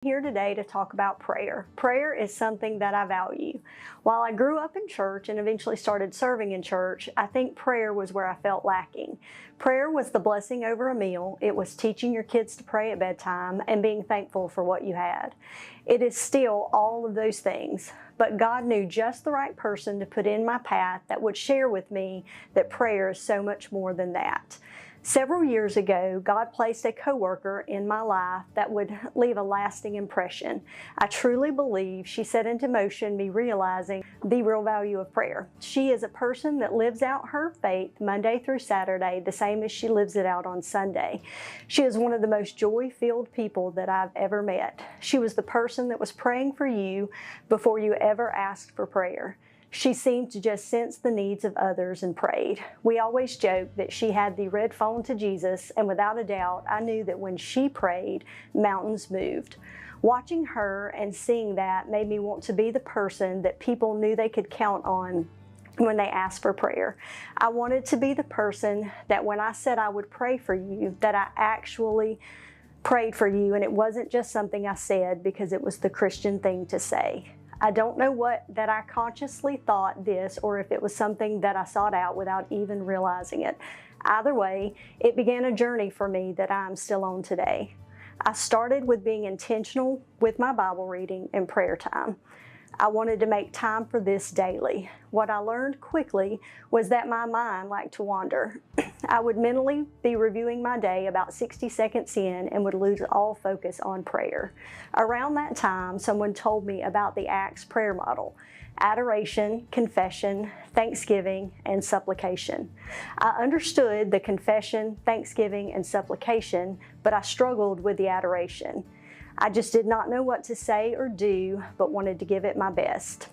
Here today to talk about prayer. Prayer is something that I value. While I grew up in church and eventually started serving in church, I think prayer was where I felt lacking. Prayer was the blessing over a meal. It was teaching your kids to pray at bedtime and being thankful for what you had. It is still all of those things, but God knew just the right person to put in my path that would share with me that prayer is so much more than that. Several years ago, God placed a coworker in my life that would leave a lasting impression. I truly believe she set into motion me realizing the real value of prayer. She is a person that lives out her faith Monday through Saturday, the same as she lives it out on Sunday. She is one of the most joy-filled people that I've ever met. She was the person that was praying for you before you ever asked for prayer. She seemed to just sense the needs of others and prayed. We always joked that she had the red phone to Jesus, and without a doubt, I knew that when she prayed, mountains moved. Watching her and seeing that made me want to be the person that people knew they could count on when they asked for prayer. I wanted to be the person that when I said I would pray for you, that I actually prayed for you, and it wasn't just something I said because it was the Christian thing to say. I don't know that I consciously thought this or if it was something that I sought out without even realizing it. Either way, it began a journey for me that I'm still on today. I started with being intentional with my Bible reading and prayer time. I wanted to make time for this daily. What I learned quickly was that my mind liked to wander. I would mentally be reviewing my day about 60 seconds in and would lose all focus on prayer. Around that time, someone told me about the ACTS prayer model: adoration, confession, thanksgiving, and supplication. I understood the confession, thanksgiving, and supplication, but I struggled with the adoration. I just did not know what to say or do, but wanted to give it my best.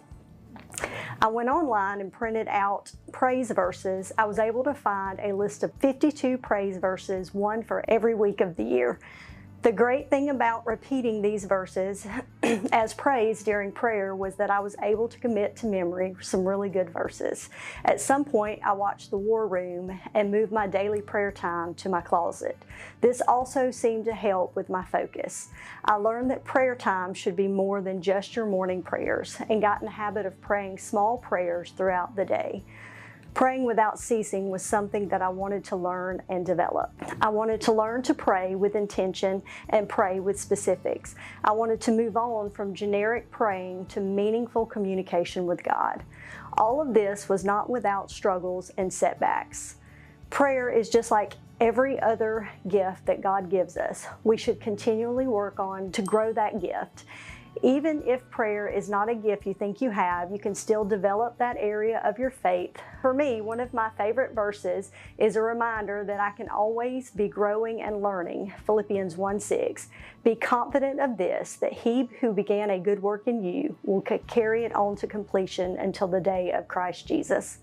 I went online and printed out praise verses. I was able to find a list of 52 praise verses, one for every week of the year. The great thing about repeating these verses as praise during prayer was that I was able to commit to memory some really good verses. At some point, I watched The War Room and moved my daily prayer time to my closet. This also seemed to help with my focus. I learned that prayer time should be more than just your morning prayers and got in the habit of praying small prayers throughout the day. Praying without ceasing was something that I wanted to learn and develop. I wanted to learn to pray with intention and pray with specifics. I wanted to move on from generic praying to meaningful communication with God. All of this was not without struggles and setbacks. Prayer is just like every other gift that God gives us. We should continually work on to grow that gift. Even if prayer is not a gift you think you have, you can still develop that area of your faith. For me, one of my favorite verses is a reminder that I can always be growing and learning. Philippians 1:6. Be confident of this, that he who began a good work in you will carry it on to completion until the day of Christ Jesus.